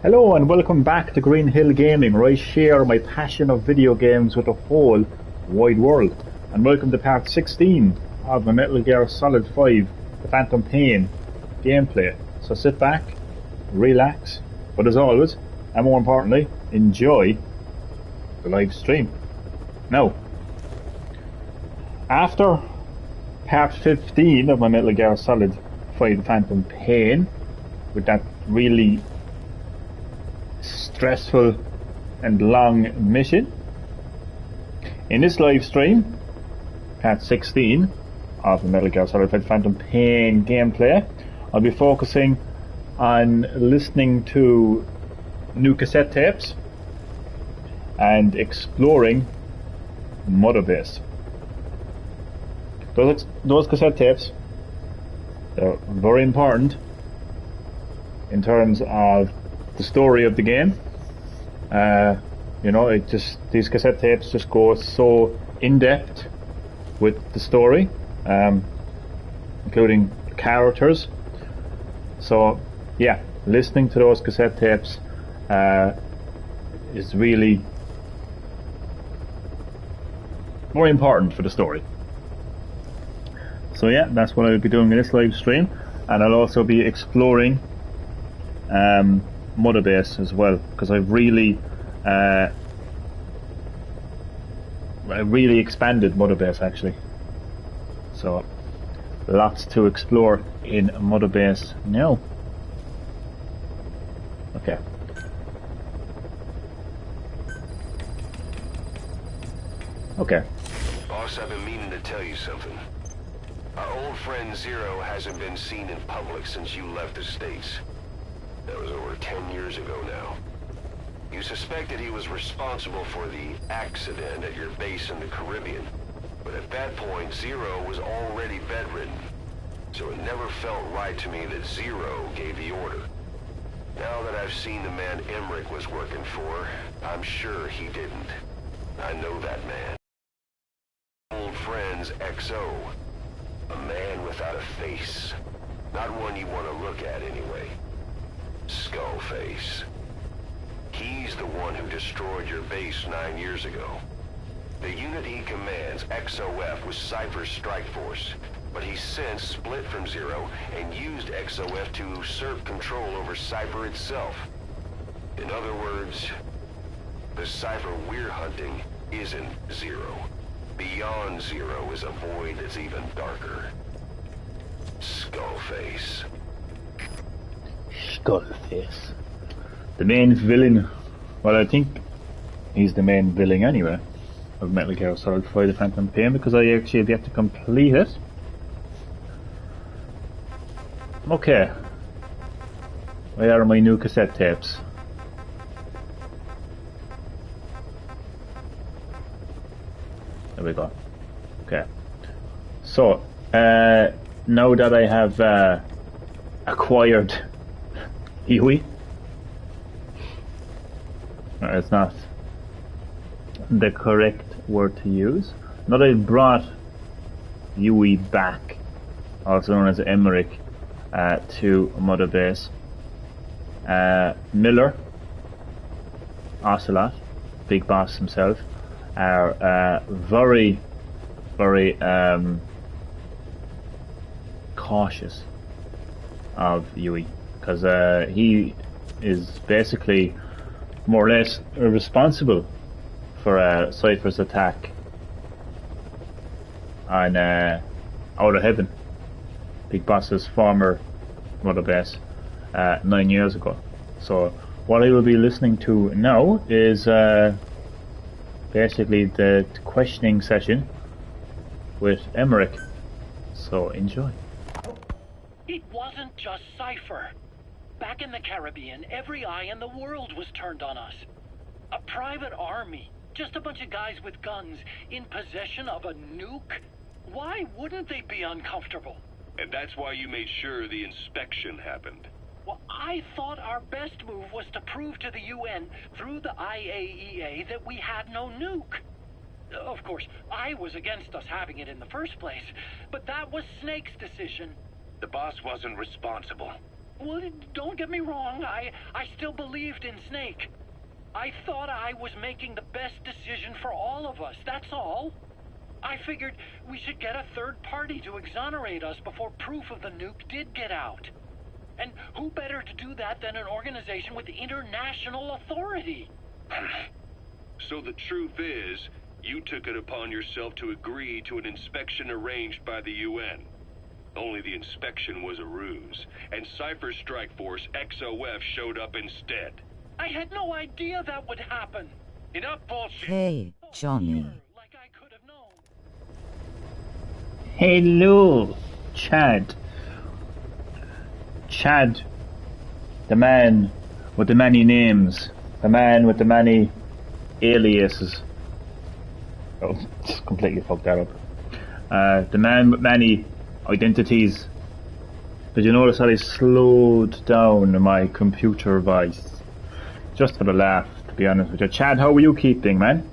Hello and welcome back to Green Hill Gaming, where I share my passion of video games with the whole wide world. And welcome to part 16 of my Metal Gear Solid 5, The Phantom Pain gameplay. So sit back, relax, but as always, and more importantly, enjoy the live stream. Now, after part 15 of my Metal Gear Solid 5, The Phantom Pain, with that really stressful and long mission, in this live stream, part 16 of the Metal Gear Solid 5 Phantom Pain gameplay, I'll be focusing on listening to new cassette tapes and exploring Mother Base. Those cassette tapes are very important in terms of the story of the game. These cassette tapes just go so in depth with the story, including the characters. So, yeah, listening to those cassette tapes is really more important for the story. So, yeah, that's what I'll be doing in this live stream, and I'll also be exploring Mother Base as well, because I've really expanded Mother Base actually. So lots to explore in Mother Base now. Okay. Okay. Boss, I've been meaning to tell you something. Our old friend Zero hasn't been seen in public since you left the States. That was over 10 years ago now. You suspected he was responsible for the accident at your base in the Caribbean. But at that point, Zero was already bedridden. So it never felt right to me that Zero gave the order. Now that I've seen the man Emmerich was working for, I'm sure he didn't. I know that man. Old friend's XO. A man without a face. Not one you want to look at anyway. Skullface. He's the one who destroyed your base 9 years ago. The unit he commands, XOF, was Cypher's strike force, but he's since split from Zero and used XOF to usurp control over Cypher itself. In other words, the Cypher we're hunting isn't Zero. Beyond Zero is a void that's even darker. Skullface. Skullface. The main villain. Well, I think he's the main villain anyway of Metal Gear Solid 5 The Phantom Pain, because I actually have yet to complete it. Okay. Where are my new cassette tapes? There we go. Okay. So, now that I have acquired Iwi. It's not the correct word to use. Now that I brought Yui back, also known as Emmerich, to Mother Base, Miller, Ocelot, Big Boss himself, are very, very cautious of Yui, because he is basically more or less responsible for Cypher's attack on Outer Heaven, Big Boss's former Mother Base, 9 years ago. So what I will be listening to now is basically the questioning session with Emmerich. So enjoy. It wasn't just Cypher. Back in the Caribbean, every eye in the world was turned on us. A private army, just a bunch of guys with guns, in possession of a nuke? Why wouldn't they be uncomfortable? And that's why you made sure the inspection happened. Well, I thought our best move was to prove to the UN through the IAEA that we had no nuke. Of course, I was against us having it in the first place, but that was Snake's decision. The boss wasn't responsible. Well, don't get me wrong. I still believed in Snake. I thought I was making the best decision for all of us, that's all. I figured we should get a third party to exonerate us before proof of the nuke did get out. And who better to do that than an organization with international authority? So the truth is, you took it upon yourself to agree to an inspection arranged by the UN. Only the inspection was a ruse, and Cypher's strike force, XOF, showed up instead. I had no idea that would happen. Enough bullshit. Hey, Johnny. Like I could have known. Hello, Chad. Chad, the man with the many names, the man with the many aliases. Oh, completely fucked that up. The man with many identities. Did you notice that I slowed down my computer voice? Just for the laugh, to be honest with you. Chad, how are you keeping, man?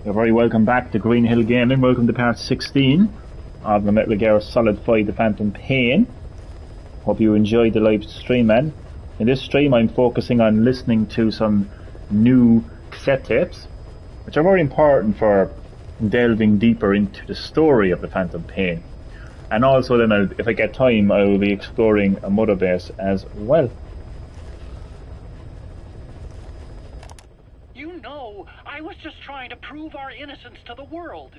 You're very welcome back to Green Hill Gaming. Welcome to part 16 of the Metal Gear Solid 5 The Phantom Pain. Hope you enjoyed the live stream, man. In this stream I'm focusing on listening to some new cassette tapes, which are very important for delving deeper into the story of the Phantom Pain. And also then, if I get time, I will be exploring a mother base as well. You know, I was just trying to prove our innocence to the world.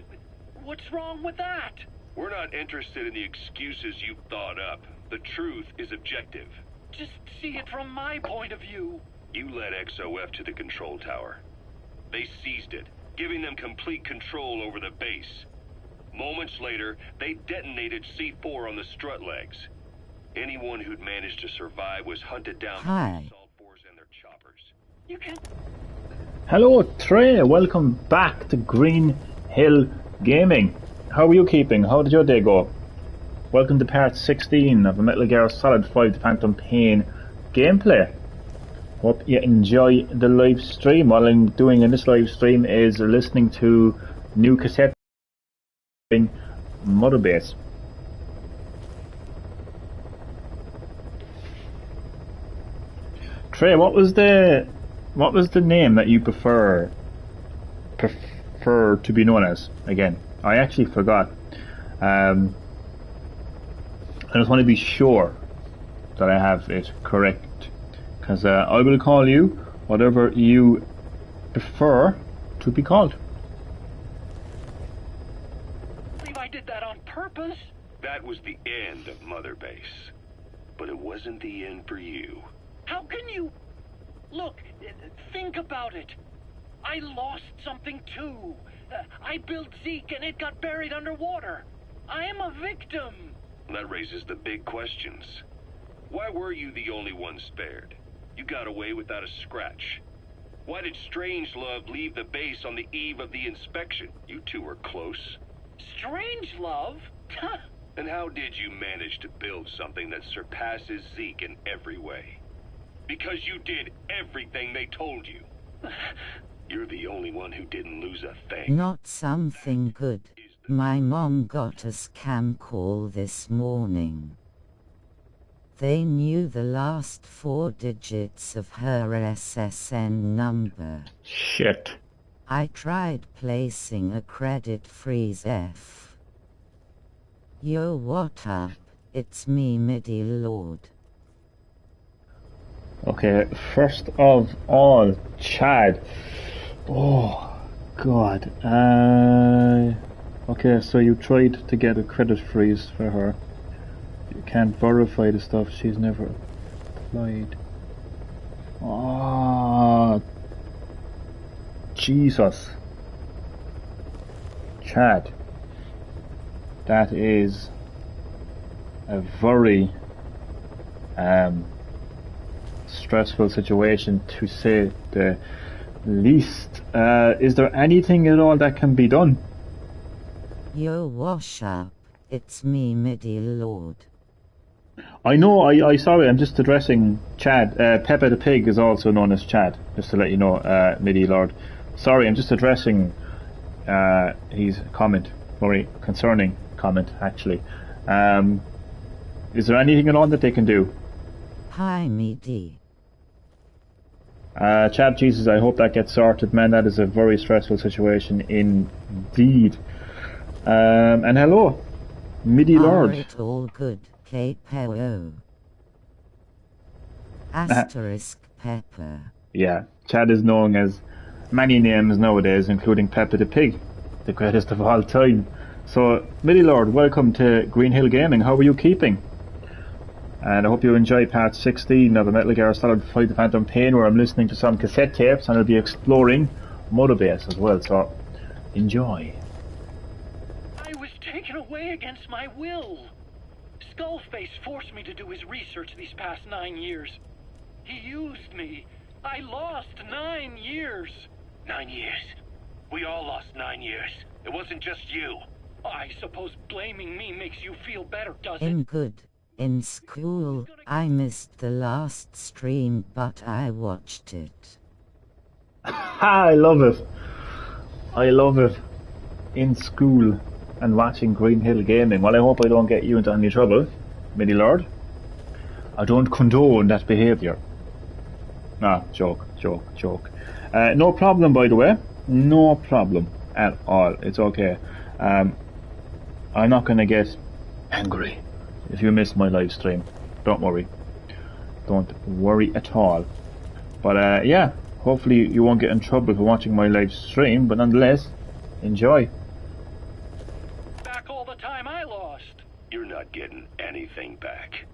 What's wrong with that? We're not interested in the excuses you've thought up. The truth is objective. Just see it from my point of view. You led XOF to the control tower. They seized it, giving them complete control over the base. Moments later, they detonated C4 on the strut legs. Anyone who'd managed to survive was hunted down by the assault force and their choppers. You can... Hello, Trey. Welcome back to Green Hill Gaming. How are you keeping? How did your day go? Welcome to part 16 of the Metal Gear Solid 5 The Phantom Pain gameplay. Hope you enjoy the live stream. What I'm doing in this live stream is listening to new cassette Mother Base. Trey, what was the name that you prefer to be known as again? I actually forgot. I just want to be sure that I have it correct, because I will call you whatever you prefer to be called. I believe I did that on purpose. That was the end of Mother Base. But it wasn't the end for you. How can you... Look, think about it. I lost something too. I built Zeke and it got buried underwater. I am a victim. That raises the big questions. Why were you the only one spared? You got away without a scratch. Why did Strangelove leave the base on the eve of the inspection? You two were close. Strangelove? And how did you manage to build something that surpasses Zeke in every way? Because you did everything they told you. You're the only one who didn't lose a thing. Not something good. My mom got a scam call this morning. They knew the last 4 digits of her SSN number. Shit. I tried placing a credit freeze F. Yo, what up? It's me, MIDI Lord. Okay, first of all, Chad. Oh, God. Okay, so you tried to get a credit freeze for her. You can't verify the stuff. She's never applied. Oh, Jesus. Chad. That is a very stressful situation, to say the least. Is there anything at all that can be done? Yo, wash up. It's me, MIDI Lord. I know, I sorry, I'm just addressing Chad. Pepe the Pig is also known as Chad, just to let you know, MIDI Lord. Sorry, I'm just addressing his comment, very concerning comment, actually. Is there anything at all that they can do? Hi, Meaty. Chad, Jesus, I hope that gets sorted, man. That is a very stressful situation indeed. And hello, Midi Lord. It all good, K-P-O. Asterisk Pepper. Yeah, Chad is known as many names nowadays, including Peppa the Pig, the greatest of all time. So, Midi Lord, welcome to Green Hill Gaming. How are you keeping? And I hope you enjoy part 16 of the Metal Gear Solid 5 The Phantom Pain, where I'm listening to some cassette tapes and I'll be exploring Mother Base as well, so enjoy. I was taken away against my will. Skullface forced me to do his research these past 9 years. He used me. I lost 9 years. 9 years. We all lost 9 years. It wasn't just you. I suppose blaming me makes you feel better, does it? In good. In school, I missed the last stream, but I watched it. I love it. I love it. In school and watching Green Hill Gaming. Well, I hope I don't get you into any trouble, Midi Lord. I don't condone that behaviour. Nah, joke. No problem, by the way. No problem at all. It's okay. I'm not going to get angry if you miss my live stream. Don't worry. Don't worry at all. But yeah, hopefully you won't get in trouble for watching my live stream, but nonetheless, enjoy. Back all the time I lost. You're not getting anything back.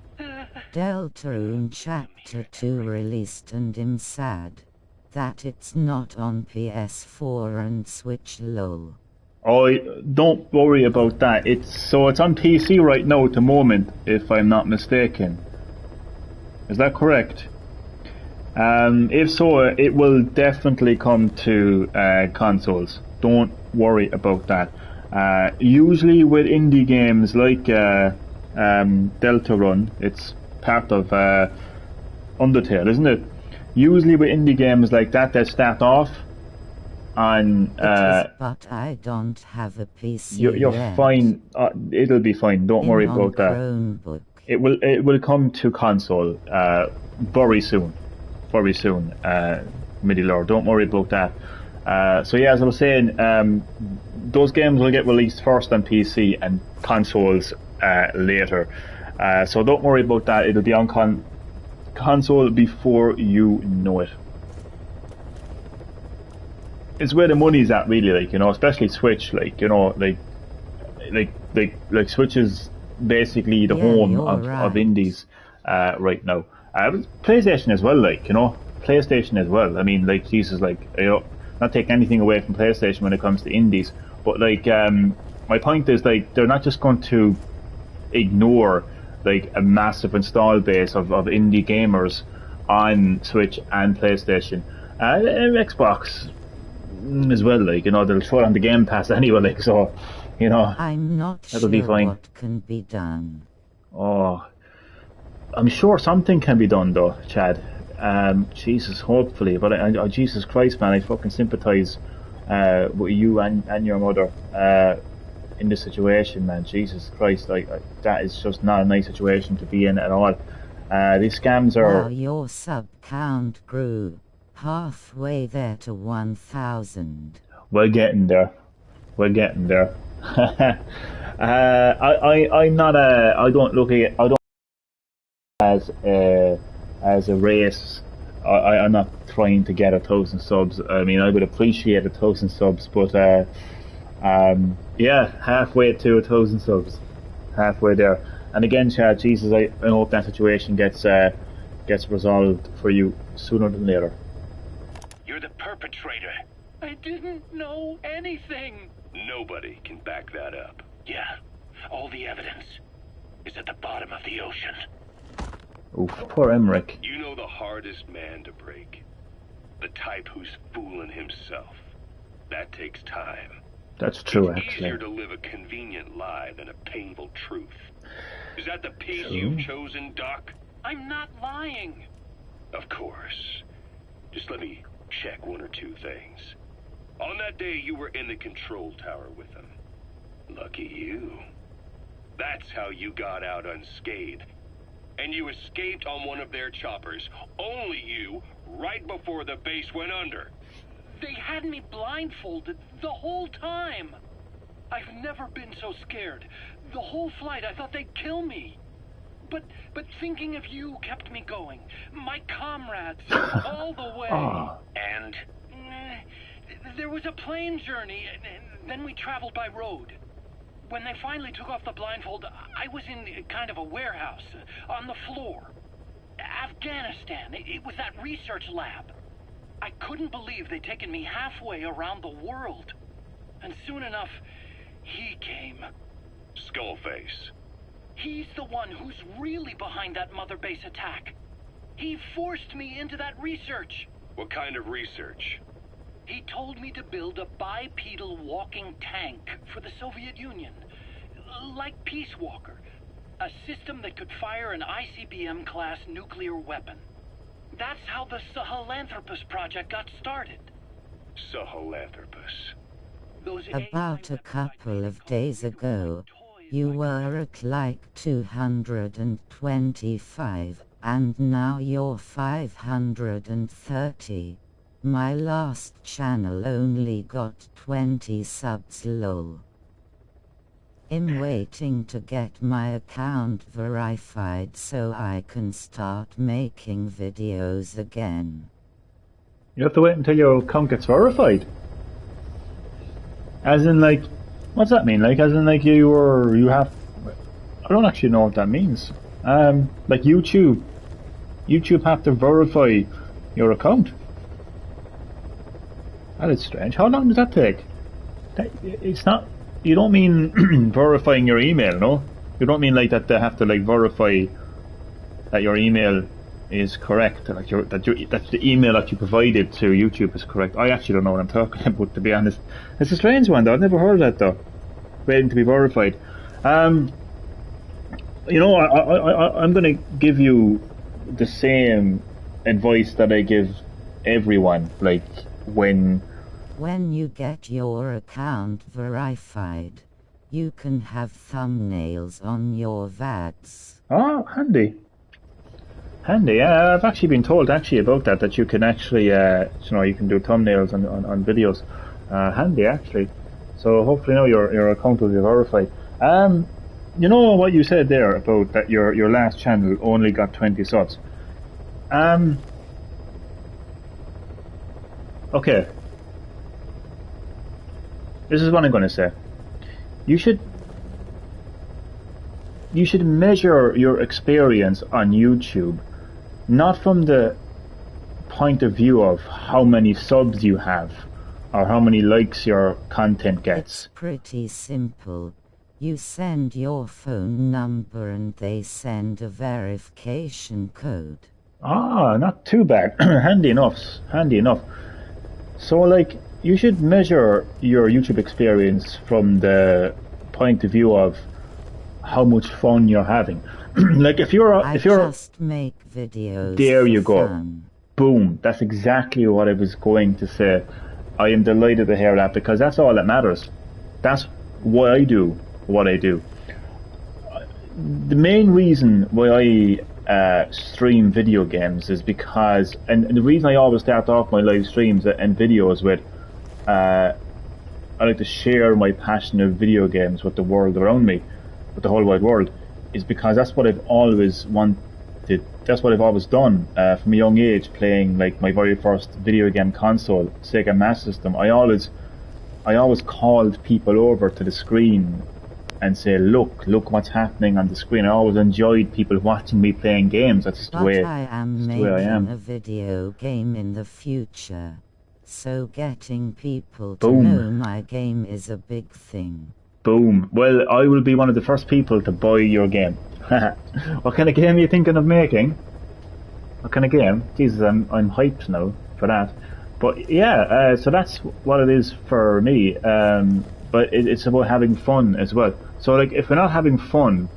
Deltarune Chapter 2 released, and I'm sad that it's not on PS4 and Switch. Lol. Oh, don't worry about that. It's on PC right now at the moment, if I'm not mistaken. Is that correct? If so, it will definitely come to consoles. Don't worry about that. Usually with indie games like Deltarune, it's part of Undertale, isn't it? Usually with indie games like that, they start off on... but I don't have a PC You're yet. fine. It'll be fine. Don't worry about that. Chromebook. It will come to console very soon. Very soon, Midi Lord. Don't worry about that. So yeah, as I was saying, those games will get released first on PC and consoles later. So don't worry about that. It'll be on console before you know it. It's where the money's at, really. Like, you know, especially Switch. Like, you know, like Switch is basically the home of indies right now. PlayStation as well, like, you know, PlayStation as well. I mean, like, Jesus, like, you know, not taking anything away from PlayStation when it comes to indies, but like, my point is, like, they're not just going to ignore like a massive install base of indie gamers on Switch and PlayStation, and Xbox as well. Like, you know, they'll throw it on the Game Pass anyway. Like, so, you know, I'm not that'll sure be fine. what can be done. Oh, I'm sure something can be done though, Chad. Jesus, hopefully. But Jesus Christ, man, I fucking sympathise with you and your mother in this situation, man. Jesus Christ, like that is just not a nice situation to be in at all. These scams are... Wow, your sub count grew halfway there to 1,000. We're getting there. I'm not I don't look at it, I don't as a race. I'm not trying to get 1,000 subs. I mean, I would appreciate 1,000 subs, but yeah, halfway to 1,000 subs, halfway there. And again, Chad, Jesus, I hope that situation gets resolved for you sooner than later. You're the perpetrator. I didn't know anything. Nobody can back that up. Yeah, all the evidence is at the bottom of the ocean. Oof, poor Emmerich. You know the hardest man to break. The type who's fooling himself. That takes time. That's true, It's actually. easier to live a convenient lie than a painful truth. Is that the peace you've chosen, Doc? I'm not lying. Of course. Just let me check one or two things. On that day, you were in the control tower with them. Lucky you. That's how you got out unscathed. and you escaped on one of their choppers. Only you, right before the base went under. They had me blindfolded the whole time. I've never been so scared. The whole flight, I thought they'd kill me. But thinking of you kept me going. My comrades, all the way. And? There was a plane journey, and then we traveled by road. When they finally took off the blindfold, I was in kind of a warehouse, on the floor. Afghanistan, it was that research lab. I couldn't believe they'd taken me halfway around the world. And soon enough, he came. Skullface. He's the one who's really behind that Mother Base attack. He forced me into that research. What kind of research? He told me to build a bipedal walking tank for the Soviet Union. Like Peace Walker. A system that could fire an ICBM-class nuclear weapon. That's how the Sahelanthropus project got started. Sahelanthropus. About a couple of days ago, you were at like 225, and now you're 530. My last channel only got 20 subs lol. I'm waiting to get my account verified so I can start making videos again. You have to wait until your account gets verified? As in, like, what's that mean? Like, as in, like, you have... I don't actually know what that means. Like YouTube have to verify your account. That is strange. How long does that take? It's not... You don't mean verifying your email, no? You don't mean like that they have to like verify that your email is correct, like that the email that you provided to YouTube is correct. I actually don't know what I'm talking about, to be honest. It's a strange one though. I've never heard of that though. Waiting to be verified. You know, I'm going to give you the same advice that I give everyone, like when you get your account verified, you can have thumbnails on your VADs. Oh, handy. Handy, yeah. I've actually been told actually about that you can actually, you know, you can do thumbnails on videos. Handy, actually. So hopefully now your account will be verified. You know what you said there about that your last channel only got 20 subs. Okay. This is what I'm going to say. You should measure your experience on YouTube not from the point of view of how many subs you have or how many likes your content gets. It's pretty simple. You send your phone number and they send a verification code. Ah, not too bad. Handy enough. Handy enough. So, like, you should measure your YouTube experience from the point of view of how much fun you're having. Like, if you're just make videos. There you go. Fun. Boom. That's exactly what I was going to say. I am delighted to hear that because that's all that matters. That's why I do what I do. The main reason why I stream video games is because, and the reason I always start off my live streams and videos with, I like to share my passion of video games with the world around me, with the whole wide world, is because that's what I've always wanted. That's what I've always done from a young age, playing like my very first video game console, Sega Master System. I always called people over to the screen and say, look what's happening on the screen. I always enjoyed people watching me playing games. That's just the way I am making a video game in the future, so getting people to know my game is a big thing. Boom. Well, I will be one of the first people to buy your game. What kind of game are you thinking of making? What kind of game? Jesus, I'm hyped now for that. But yeah, so that's what it is for me. But it's about having fun as well. So like, if we're not having fun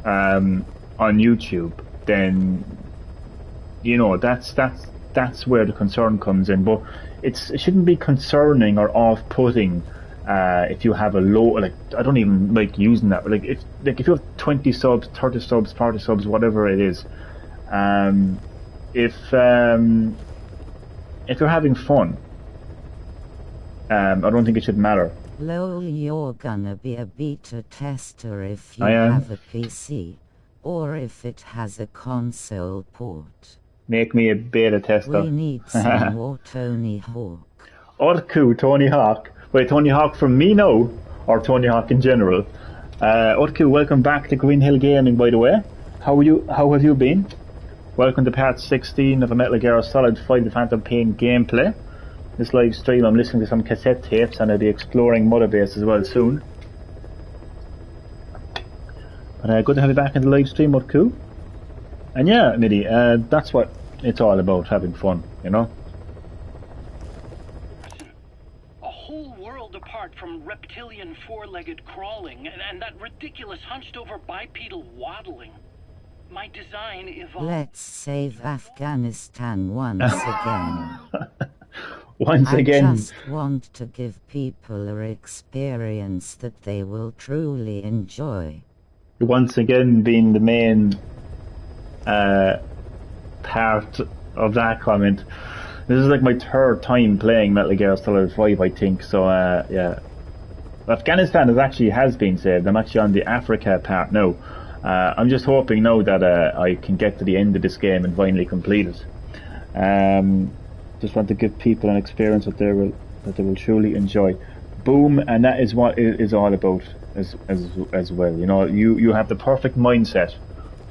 on YouTube, then you know that's where the concern comes in. But it shouldn't be concerning or off-putting if you have a low, like, I don't even like using that, but like if you have 20 subs, 30 subs, 40 subs, whatever it is, if you're having fun, I don't think it should matter. Lol, you're gonna be a beta tester if you I am. have a PC, or if it has a console port. Make me a beta tester. We need some more Tony Hawk. Urku, Tony Hawk. Wait, Tony Hawk from me now, or Tony Hawk in general? Urku, welcome back to Green Hill Gaming, by the way. How have you been? Welcome to part 16 of a Metal Gear Solid 5 The Phantom Pain gameplay. This live stream, I'm listening to some cassette tapes, and I'll be exploring Mother Base as well soon. But good to have you back in the live stream, Urku. And yeah, Midi, that's what it's all about, having fun, you know? A whole world apart from reptilian four-legged crawling and that ridiculous hunched-over bipedal waddling. My design evolved. Let's save Afghanistan once again. Once again. I just want to give people an experience that they will truly enjoy. Once again being the main part of that comment. This is like my third time playing Metal Gear Solid 5, I think, so yeah. Afghanistan has been saved. I'm actually on the Africa part now. I'm just hoping now that I can get to the end of this game and finally complete it. Just want to give people an experience that they will truly enjoy. Boom, and that is what it is all about as well. You know, you have the perfect mindset.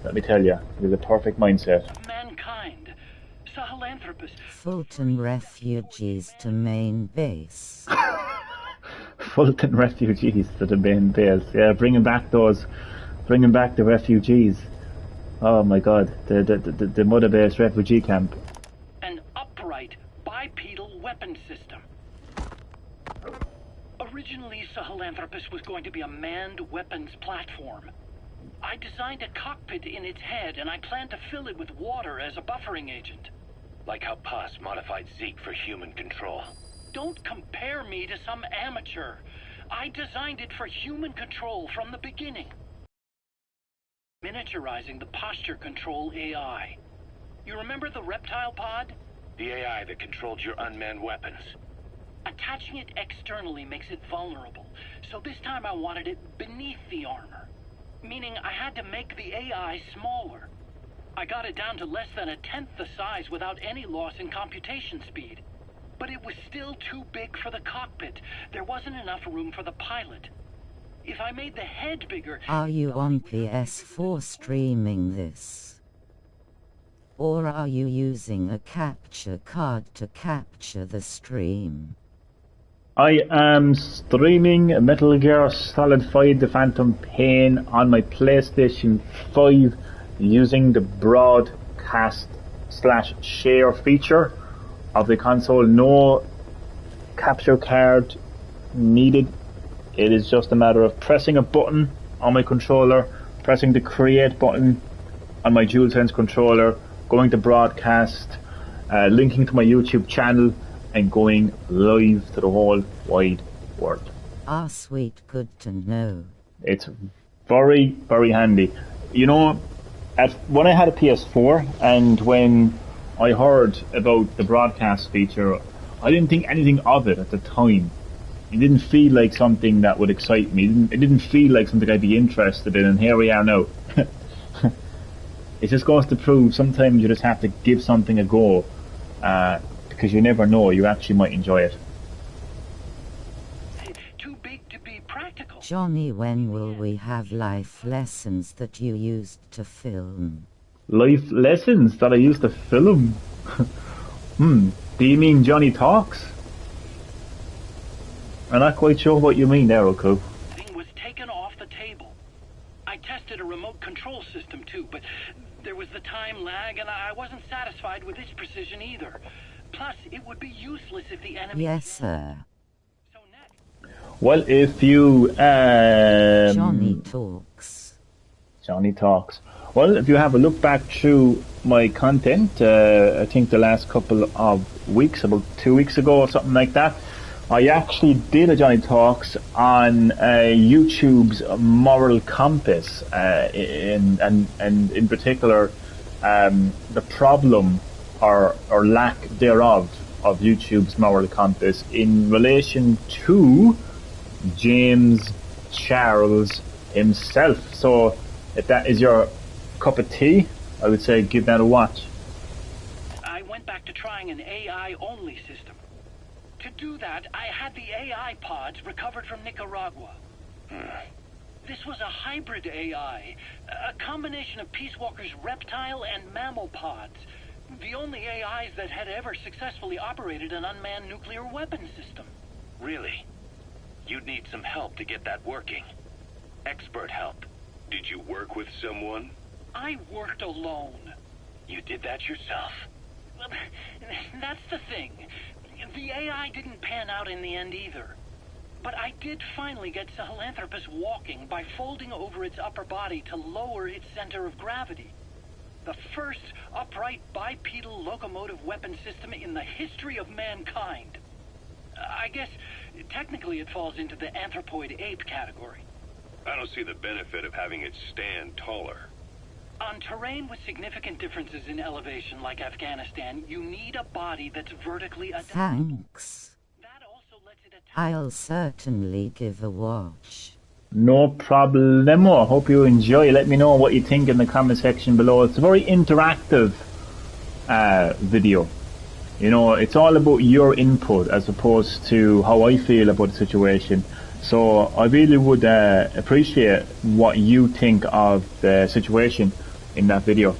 Let me tell you, you have the perfect mindset. Mankind, Sahelanthropus. Fulton refugees to main base. Fulton refugees to the main base. Yeah, bringing back the refugees. Oh my God, the Mother Base refugee camp. An upright bipedal weapon system. Originally, Sahelanthropus was going to be a manned weapons platform. I designed a cockpit in its head, and I planned to fill it with water as a buffering agent. Like how Paz modified Zeke for human control. Don't compare me to some amateur. I designed it for human control from the beginning. Miniaturizing the posture control AI. You remember the reptile pod? The AI that controlled your unmanned weapons. Attaching it externally makes it vulnerable, so this time I wanted it beneath the armor. Meaning I had to make the AI smaller. I got it down to less than 1/10 the size without any loss in computation speed. But it was still too big for the cockpit. There wasn't enough room for the pilot. If I made the head bigger... Are you on PS4 streaming this? Or are you using a capture card to capture the stream? I am streaming Metal Gear Solid 5 The Phantom Pain on my PlayStation 5 using the broadcast/share feature of the console. No capture card needed. It is just a matter of pressing a button on my controller, pressing the create button on my DualSense controller, going to broadcast, linking to my YouTube channel, and going live to the whole wide world. Ah, sweet, good to know. It's very, very handy. You know, when I had a PS4 and when I heard about the broadcast feature, I didn't think anything of it at the time. It didn't feel like something that would excite me. It didn't feel like something I'd be interested in, and here we are now. It just goes to prove sometimes you just have to give something a go, because you never know, you actually might enjoy it. Too big to be practical. Johnny, when will we have life lessons that you used to film? Life lessons that I used to film? Do you mean Johnny Talks? I'm not quite sure what you mean there, Urku. Thing was taken off the table. I tested a remote control system too, but there was the time lag, and I wasn't satisfied with its precision either. Plus, it would be useless if the enemy... Yes, sir. So next... Well, if you... Johnny Talks. Johnny Talks. Well, if you have a look back through my content, I think the last couple of weeks, about 2 weeks ago or something like that, I actually did a Johnny Talks on YouTube's moral compass, and in particular, the problem or lack thereof of YouTube's moral compass in relation to James Charles himself. So, if that is your cup of tea, I would say give that a watch. I went back to trying an AI-only system. To do that, I had the AI pods recovered from Nicaragua. This was a hybrid AI, a combination of Peace Walker's reptile and mammal pods. The only AIs that had ever successfully operated an unmanned nuclear weapon system. Really? You'd need some help to get that working. Expert help. Did you work with someone? I worked alone. You did that yourself? Well, that's the thing. The AI didn't pan out in the end either. But I did finally get Sahelanthropus walking by folding over its upper body to lower its center of gravity. The first upright bipedal locomotive weapon system in the history of mankind. I guess technically it falls into the anthropoid ape category. I don't see the benefit of having it stand taller. On terrain with significant differences in elevation like Afghanistan, you need a body that's vertically adaptable. Thanks. That also lets it attack. I'll certainly give a watch. No problemo. Hope you enjoy. Let me know what you think in the comment section below. It's a very interactive video. You know, it's all about your input as opposed to how I feel about the situation. So I really would appreciate what you think of the situation in that video.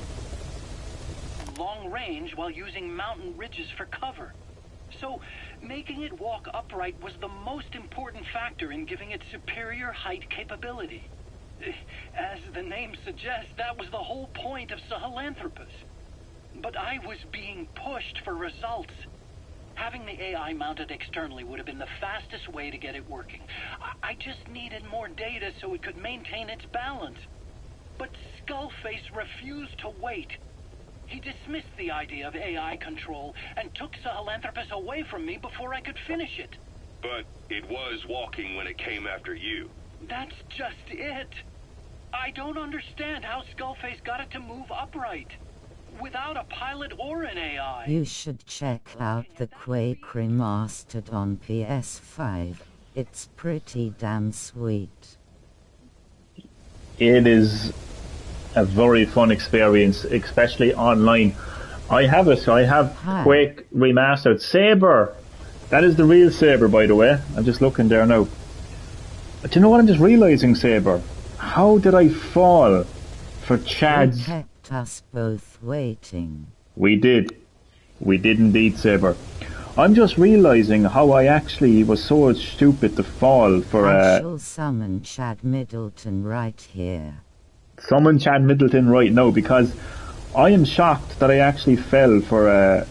Long range while using mountain ridges for cover. So making it walk upright was the most important factor in giving it superior height capability. As the name suggests, that was the whole point of Sahelanthropus. But I was being pushed for results. Having the AI mounted externally would have been the fastest way to get it working. I just needed more data so it could maintain its balance. But Skullface refused to wait. He dismissed the idea of AI control and took Sahelanthropus away from me before I could finish it. But it was walking when it came after you. That's just it. I don't understand how Skullface got it to move upright. Without a pilot or an AI. You should check out the Quake Remastered on PS5. It's pretty damn sweet. It is a very fun experience, especially online. I have it. I have Quake Remastered. Saber. That is the real Saber, by the way. I'm just looking there now. Do you know what I'm just realizing, Saber? How did I fall for Chad's... You kept us both waiting. We did. We did indeed, Saber. I'm just realizing how I actually was so stupid to fall for I shall summon Chad Middleton right here. Summon Chad Middleton right now, because I am shocked that I actually fell for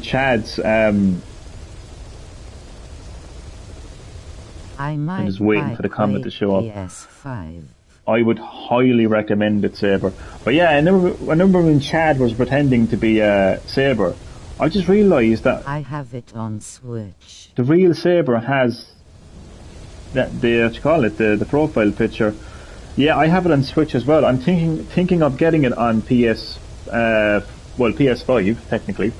Chad's I might I'm just waiting for the comment to show up. PS5. I would highly recommend it, Saber. But yeah, I remember when Chad was pretending to be Saber, I just realised that I have it on Switch. the real Saber has the profile picture. Yeah, I have it on Switch as well. I'm thinking of getting it on PS5 technically,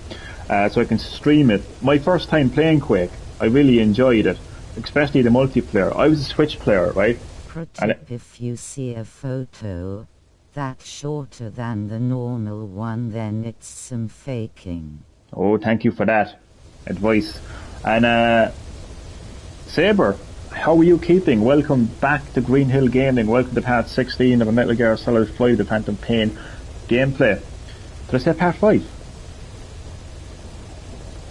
so I can stream it. My first time playing Quake, I really enjoyed it, especially the multiplayer. I was a Switch player, right? Pro tip: if you see a photo that's shorter than the normal one, then it's some faking. Oh, thank you for that advice. And Saber, how are you keeping? Welcome back to Green Hill Gaming. Welcome to part 16 of a Metal Gear Solid 5 The Phantom Pain gameplay. Did I say part 5?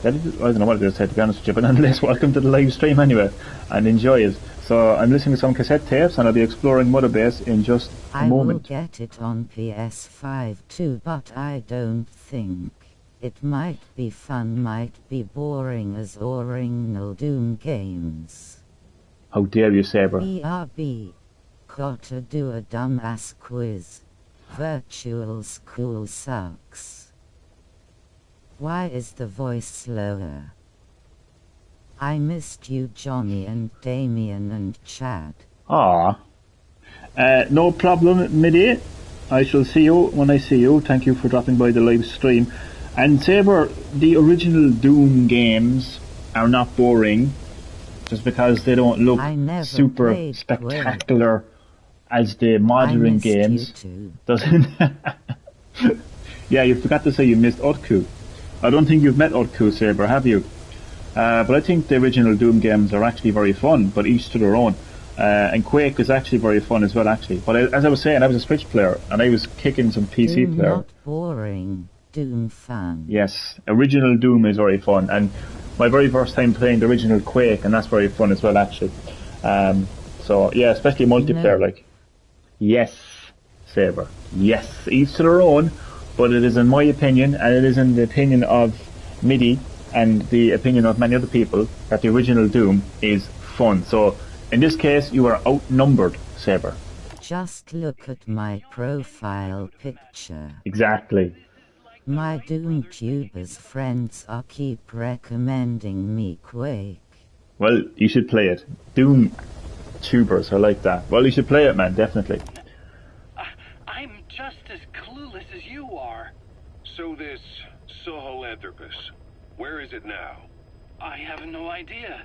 I don't know what I said, to be honest with you, but nonetheless, welcome to the live stream anyway, and enjoy it. So I'm listening to some cassette tapes, and I'll be exploring Mother Base in just a moment. I will get it on PS5 too, but I don't think. It might be fun, might be boring as original Doom games. How dare you, Saber? BRB. Gotta do a dumbass quiz. Virtual school sucks. Why is the voice slower? I missed you, Johnny and Damien and Chad. Ah, no problem, Midi. I shall see you when I see you. Thank you for dropping by the live stream. And Saber, the original Doom games are not boring just because they don't look super spectacular as the modern games. Doesn't? Yeah, you forgot to say you missed Utku. I don't think you've met Utku, Saber, have you? But I think the original Doom games are actually very fun, but each to their own. And Quake is actually very fun as well, actually. But as I was saying, I was a Switch player, and I was kicking some PC Doom player. Not boring. Doom fun. Yes, original Doom is very fun, and my very first time playing the original Quake, and that's very fun as well, actually. So yeah, especially multiplayer, like. Yes, Saber. Yes, each to their own, but it is in my opinion, and it is in the opinion of Midi, and the opinion of many other people, that the original Doom is fun. So, in this case, you are outnumbered, Saber. Just look at my profile picture. Exactly. My DoomTubers friends are keep recommending me Quake. Well, you should play it. Doom tubers are like that. Well, you should play it, man, definitely. I'm just as clueless as you are. So this Sahelanthropus, where is it now? I have no idea.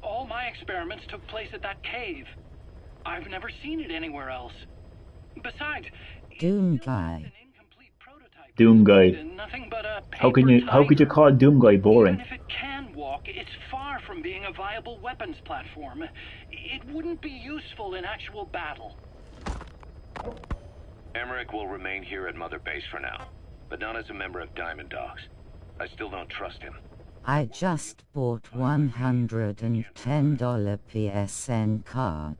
All my experiments took place at that cave. I've never seen it anywhere else. Besides, Doom Guy. Doom Guy. Nothing but a How could you call Doom Guy boring? Even if it can walk, it's far from being a viable weapons platform. It wouldn't be useful in actual battle. Emmerich will remain here at Mother Base for now, but not as a member of Diamond Dogs. I still don't trust him. I just bought $110 PSN card.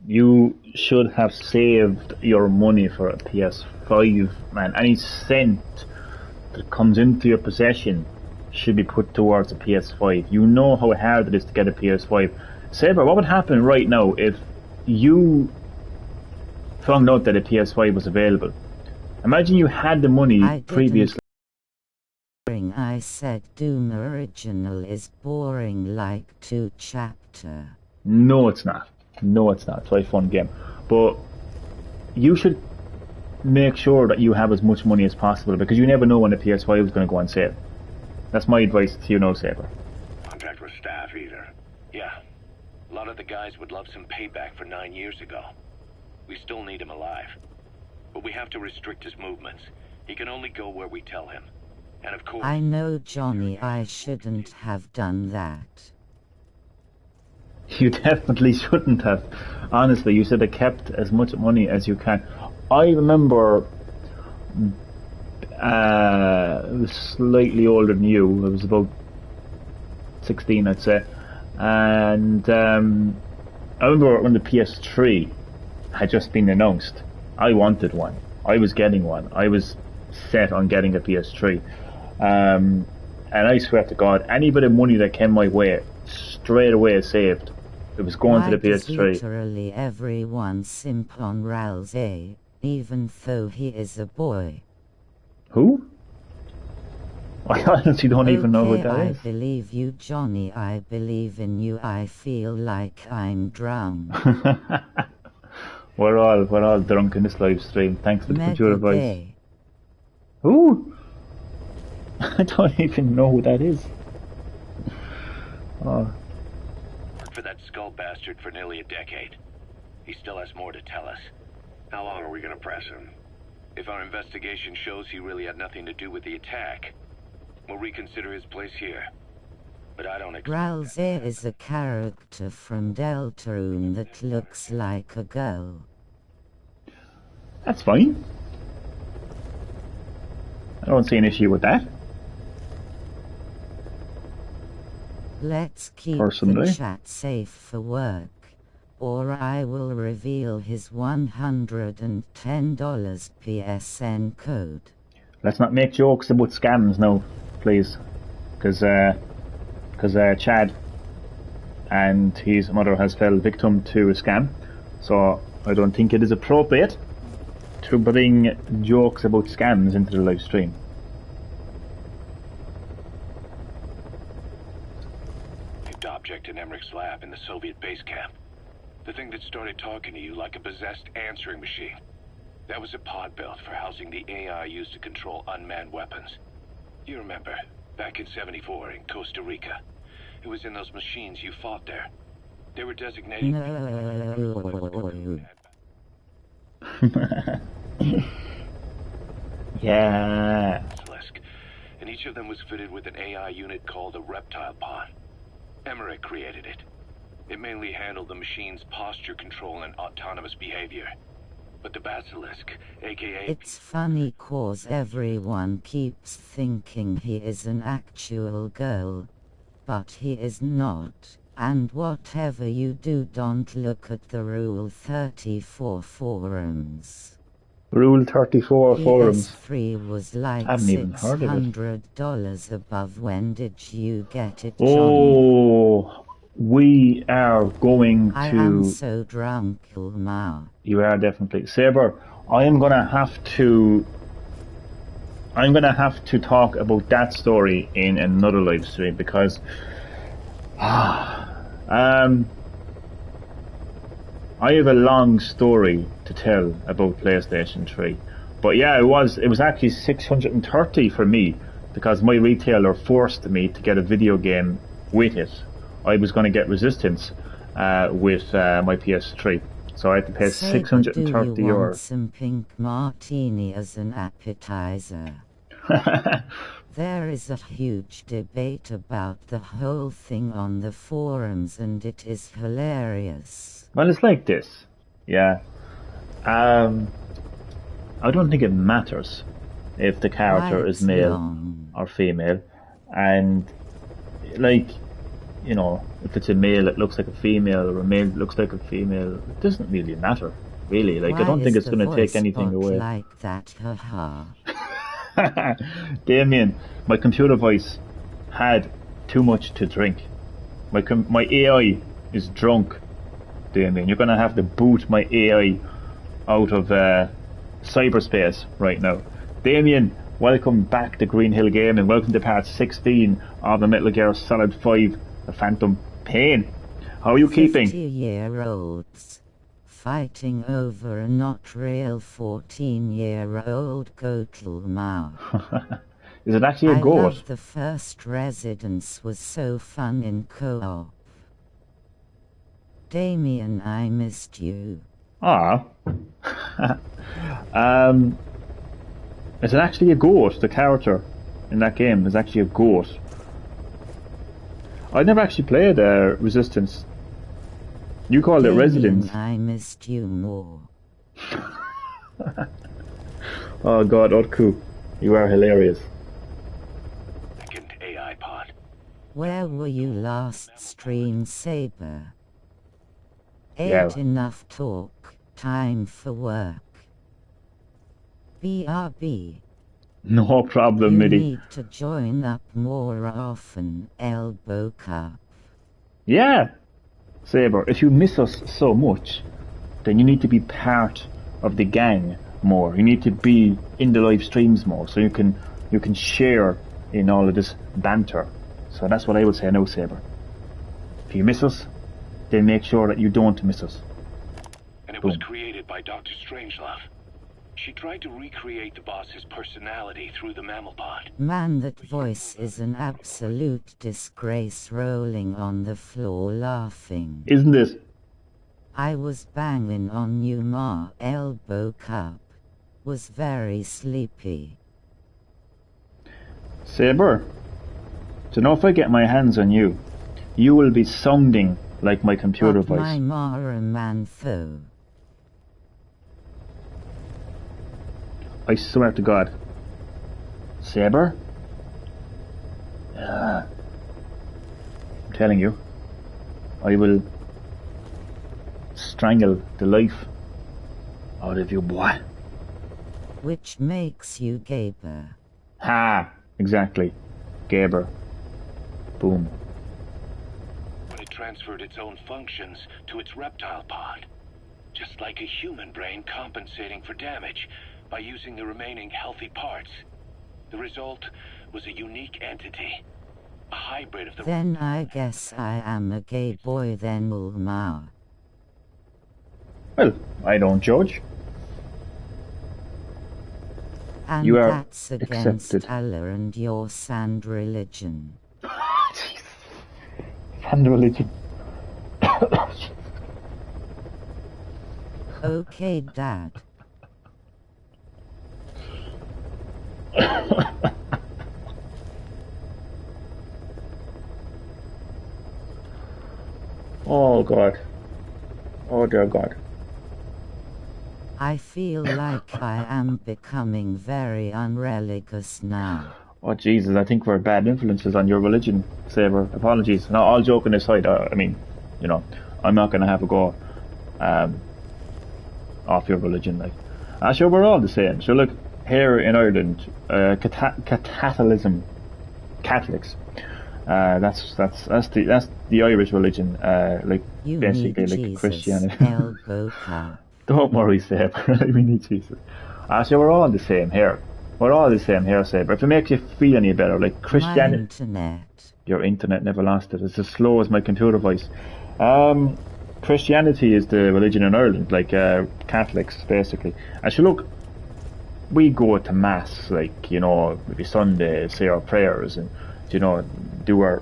You should have saved your money for a PS5, man. Any cent that comes into your possession should be put towards a PS5. You know how hard it is to get a PS5. Saber, what would happen right now if you found out that a PS5 was available? Imagine you had the money previously. I said Doom Original is boring like 2 chapter. No, it's not. No, it's not. It's a very fun game. But you should make sure that you have as much money as possible, because you never know when the PS5 is going to go on sale. That's my advice to you now, Saber. Contact with staff either. Yeah. A lot of the guys would love some payback for 9 years ago. We still need him alive. But we have to restrict his movements. He can only go where we tell him. And of course... I know, Johnny, I shouldn't have done that. You definitely shouldn't have. Honestly, you should have kept as much money as you can. I remember I was slightly older than you. I was about 16, I'd say. And I remember when the PS3 had just been announced. I wanted one. I was getting one. I was set on getting a PS3. And I swear to God, any bit of money that came my way, straight away saved. It was going to the PS3. Literally everyone simp on Ralsei, even though he is a boy. Who? I honestly don't even know who that is. I believe you, Johnny. I believe in you. I feel like I'm drunk. We're all drunk in this live stream. Thanks for the computer advice. Who? I don't even know who that is. Oh. For that skull bastard for nearly a decade. He still has more to tell us. How long are we gonna press him? If our investigation shows he really had nothing to do with the attack, we'll reconsider his place here. But I don't expect... Ralsei is a character from Deltarune that looks like a girl. That's fine. I don't see an issue with that. Let's keep the chat safe for work, or I will reveal his $110 PSN code. Let's not make jokes about scams now, please, because Chad and his mother has fell victim to a scam, so I don't think it is appropriate to bring jokes about scams into the live stream. Emmerich's lab in the Soviet base camp. The thing that started talking to you like a possessed answering machine. That was a pod built for housing the AI used to control unmanned weapons. You remember, back in '74 in Costa Rica. It was in those machines you fought there. They were designated... No. Yeah. And each of them was fitted with an AI unit called a reptile pod. Emmerich created it. It mainly handled the machine's posture control and autonomous behavior. But the Basilisk, aka... It's funny cause everyone keeps thinking he is an actual girl. But he is not. And whatever you do, don't look at the Rule 34 forums. Rule 34 forums. PS3 was like I haven't even heard of it. $600 above. When did you get it, Johnny? Oh, we are going to... I am so drunk now. You are definitely. Saber, I'm gonna have to talk about that story in another live stream because I have a long story to tell about PlayStation 3. But yeah, it was actually 630 for me because my retailer forced me to get a video game with it. I was going to get Resistance with my PS3. So I had to pay €630. Do you want some pink martini as an appetizer? There is a huge debate about the whole thing on the forums and it is hilarious. Well, it's like this. Yeah. I don't think it matters if the character is male or female. And, like, you know, if it's a male that looks like a female or a male that looks like a female, it doesn't really matter, really. Like, I don't think it's going to take anything away. Like that, haha. Damien, my computer voice had too much to drink. My AI is drunk, Damien. You're going to have to boot my AI out of cyberspace right now. Damien, welcome back to Green Hill Gaming. Welcome to part 16 of the Metal Gear Solid 5, The Phantom Pain. How are you keeping? 50-year-olds fighting over a not real 14-year-old Gotlmau. Is it actually a goat? I love the first Residence was so fun in co-op. Damien, I missed you. Ah. Is it actually a goat? The character in that game is actually a goat. I never actually played Resistance. You called it Residence. I missed you more. Oh god, Otku, you are hilarious. Second AI pod. Where were you last stream, Saber? Yeah. Enough talk, time for work. BRB. No problem, You Midi. need to join up more often, Elbow Cup. Yeah, Saber, if you miss us so much, then you need to be part of the gang more. You need to be in the live streams more, so you can share in all of this banter. So that's what I would say now, Saber. If you miss us, then make sure that you don't miss us. And it was created by Dr. Strangelove. She tried to recreate the boss's personality through the mammal pod. Man, that voice is an absolute disgrace, rolling on the floor laughing. Isn't it? I was banging on you, Ma. Elbow Cup. Was very sleepy. Saber, do you know if I get my hands on you, you will be sounding like my computer voice. My Mara Mantho. I swear to God. Saber? I'm telling you, I will strangle the life out of you, boy. Which makes you Gaber. Ha! Exactly. Gaber. Boom. But it transferred its own functions to its reptile pod. Just like a human brain compensating for damage by using the remaining healthy parts. The result was a unique entity. A hybrid of the... Then I guess I am a gay boy then, Ulmar. Well, I don't judge. And You are that's against accepted. Allah and your sand religion. And religion. Okay, Dad. Oh God. Oh dear God. I feel like I am becoming very unreligious now. Oh Jesus, I think we're bad influences on your religion, Saber. Apologies. Now, all joking aside, I mean, you know, I'm not going to have a go off your religion. Like, sure, we're all the same. So look, here in Ireland, Catholicism, Catholics. That's the Irish religion. Like You basically need like Jesus, Christianity. El Boca. Don't worry, Saber. We need Jesus. So we're all the same here. We're all the same here, Saber. If it makes you feel any better, like My Christianity. internet. Your internet never lost it. It's as slow as my computer voice. Christianity is the religion in Ireland, like Catholics, basically. And so look, we go to mass, like, you know, maybe Sunday, say our prayers, and, you know, do our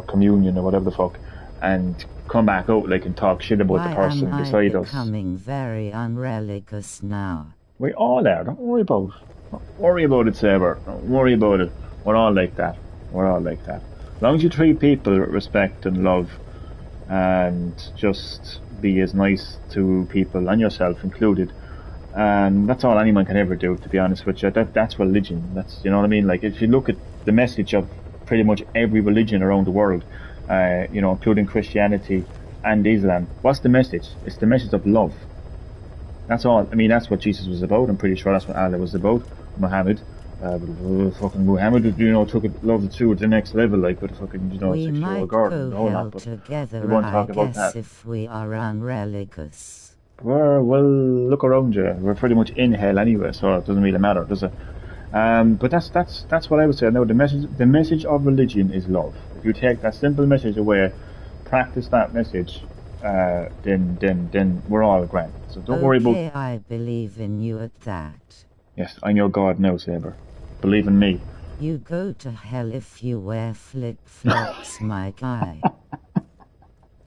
communion or whatever the fuck, and come back out, like, and talk shit about Why the person am I beside us. becoming very unreligious now? We all are. Don't worry about it. Don't worry about it, Saber. Don't worry about it. We're all like that. We're all like that. As long as you treat people with respect and love, and just be as nice to people and yourself included, and that's all anyone can ever do, to be honest with you. That's religion. That's, you know what I mean? Like, if you look at the message of pretty much every religion around the world, you know, including Christianity and Islam, what's the message? It's the message of love. That's all. I mean, that's what Jesus was about. I'm pretty sure that's what Allah was about. Muhammad. Fucking Muhammad, you know, took it, loved it to the next level, like, with a fucking, you know, We 6-year-old might girl. go and all hell that, but together, we won't I talk about guess, that. if we are unreligious. Well, look around you. We're pretty much in hell anyway, so it doesn't really matter, does it? But that's what I would say. Now, the message of religion is love. If you take that simple message away, practice that message, then we're all grand. So don't worry about. Okay, I believe in you at that. Yes, I'm your God now, Saber. Believe in me. You go to hell if you wear flip-flops, my guy.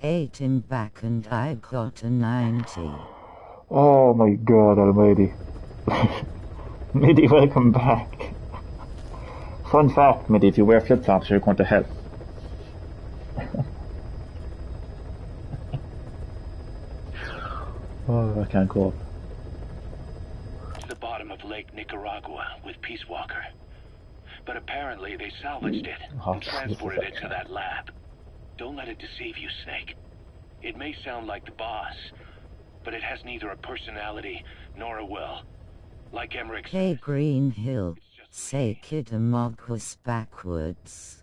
8 him back and I got a 90. Oh my God Almighty. Middy, welcome back. Fun fact, Middy, if you wear flip-flops, you're going to hell. Oh, I can't go. To the bottom of Lake Nicaragua with Peace Walker. But apparently they salvaged it and transported it to that lab. Don't let it deceive you, Snake. It may sound like the boss, but it has neither a personality nor a will. Like Emmerich Hey said, Green Hill, say Kidamogwas backwards.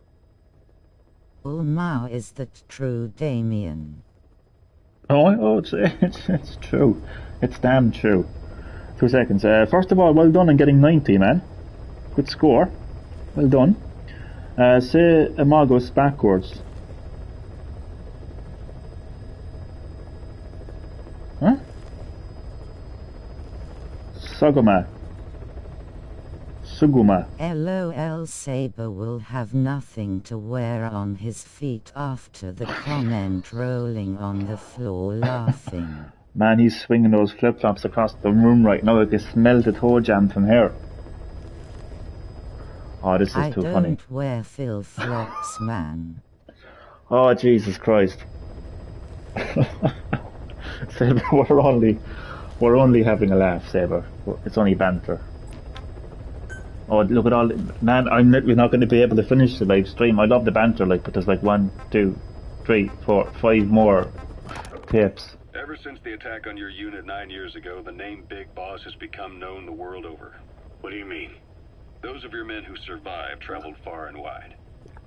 Ulmau is the true Damien. Oh, it's true. It's damn true. 2 seconds. First of all, well done on getting 90, man. Good score. Well done. Say Amagos backwards. Huh? Suguma. LOL Saber will have nothing to wear on his feet after the comment, rolling on the floor laughing. Man, he's swinging those flip-flops across the room right now. I can smell the toe jam from here. Oh, this is too funny. I don't wear flip-flops, man. Oh, Jesus Christ. Saber, we're only having a laugh, Saber. It's only banter. Oh, look at all, man, we're not going to be able to finish the live stream. I love the banter, like, but there's like 1, 2, 3, 4, 5 more tapes. Ever since the attack on your unit 9 years ago, the name Big Boss has become known the world over. What do you mean? Those of your men who survived traveled far and wide.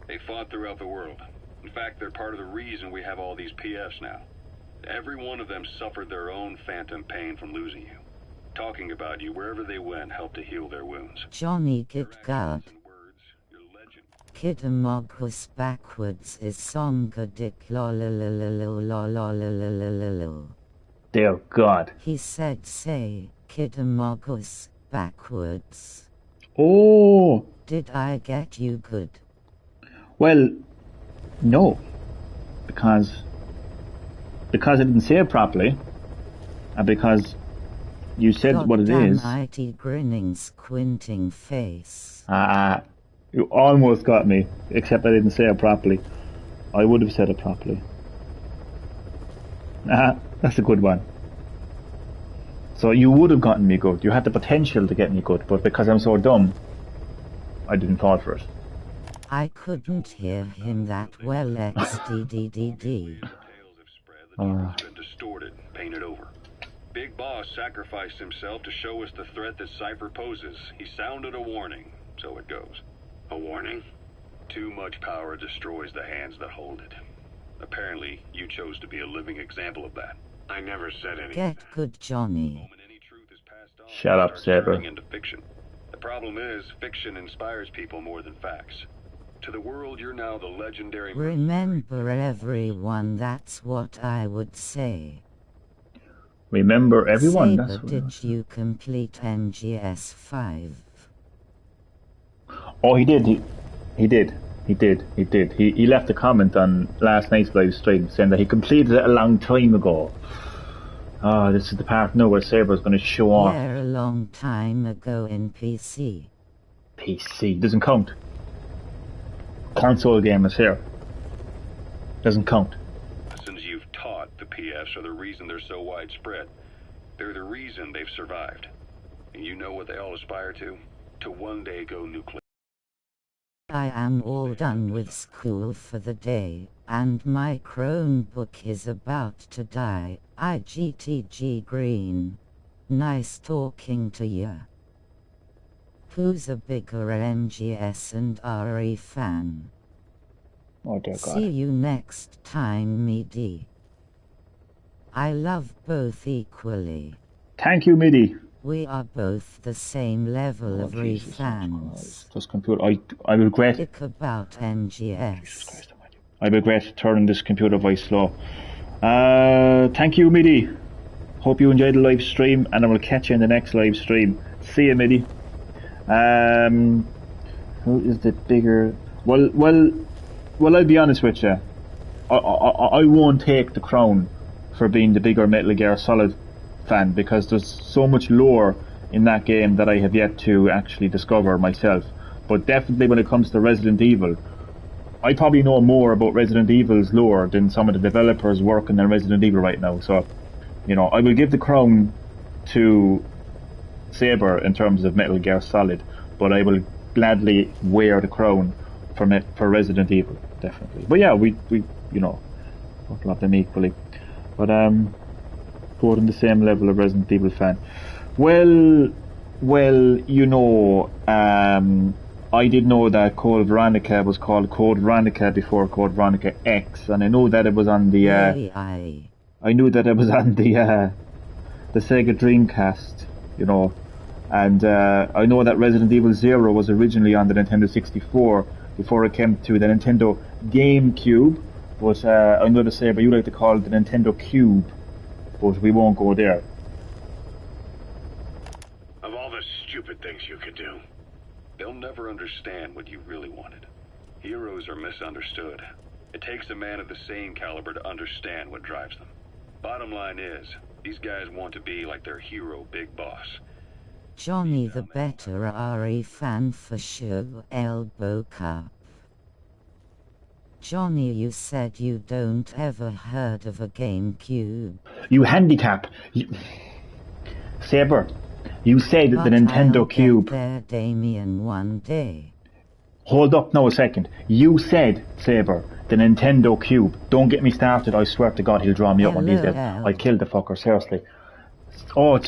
They fought throughout the world. In fact, they're part of the reason we have all these PFs now. Every one of them suffered their own phantom pain from losing you. Talking about you wherever they went helped to heal their wounds. Johnny Gitgud. Kidamogus backwards is Songadik lolololololololololololol. Dear God. He said say, Kidamogus backwards. Oh. Did I get you good? Well, no. Because I didn't say it properly. And because you said what it is. Mighty grinning, squinting face. You almost got me, except I didn't say it properly. I would have said it properly. That's a good one. So you would have gotten me good. You had the potential to get me good, but because I'm so dumb, I didn't fall for it. I couldn't hear him that well, XDDDD. Tales have spread that Nero's been distorted, painted over. Big Boss sacrificed himself to show us the threat that Cypher poses. He sounded a warning, so it goes. A warning? Too much power destroys the hands that hold it. Apparently, you chose to be a living example of that. I never said anything. Get good, Johnny. Any truth is passed on, Shut up, Saber. into fiction. The problem is, fiction inspires people more than facts. To the world, you're now the legendary... Remember everyone, that's what I would say. Remember everyone, Saber, that's what... did you complete NGS 5? Oh, he did. He did. He left a comment on last night's live stream saying that he completed it a long time ago. This is the part now where Saber's going to show off. Yeah, a long time ago in PC. PC doesn't count. Console game is here. Doesn't count. Lessons you've taught the PFs are the reason they're so widespread. They're the reason they've survived. And you know what they all aspire to? To one day go nuclear. I am all done with school for the day, and my Chromebook is about to die. IGTG Green. Nice talking to ya. Who's a bigger NGS and RE fan? Oh dear God. See you next time, Midi. I love both equally. Thank you, Midi. We are both the same level of fans. Just computer. I regret. Think about NGS. Jesus Christ Almighty. I regret turning this computer very slow. Thank you, Midi. Hope you enjoyed the live stream, and I will catch you in the next live stream. See you, Midi. Who is the bigger? Well. I'll be honest with you. I won't take the crown for being the bigger Metal Gear Solid fan, because there's so much lore in that game that I have yet to actually discover myself. But definitely when it comes to Resident Evil, I probably know more about Resident Evil's lore than some of the developers working on Resident Evil right now. So, I will give the crown to Saber in terms of Metal Gear Solid, but I will gladly wear the crown for Resident Evil, definitely. But yeah, we love them equally. But both on the same level of Resident Evil fan. Well, I did know that Code Veronica was called Code Veronica before Code Veronica X, and I know that it was on the I knew that it was on the Sega Dreamcast, and I know that Resident Evil 0 was originally on the Nintendo 64 before it came to the Nintendo GameCube, but I know the Saber you like to call it the Nintendo Cube, but we won't go there. Of all the stupid things you could do, they'll never understand what you really wanted. Heroes are misunderstood. It takes a man of the same caliber to understand what drives them. Bottom line is, these guys want to be like their hero, Big Boss. Johnny the better RE fan for sure, elbow cup. Johnny, you said you don't ever heard of a GameCube. You handicap. Saber, you said that the Nintendo Cube... Get there, Damien, one day. Hold up now a second. You said, Saber, the Nintendo Cube. Don't get me started. I swear to God, he'll draw me up on these days. I killed the fucker, seriously. Oh,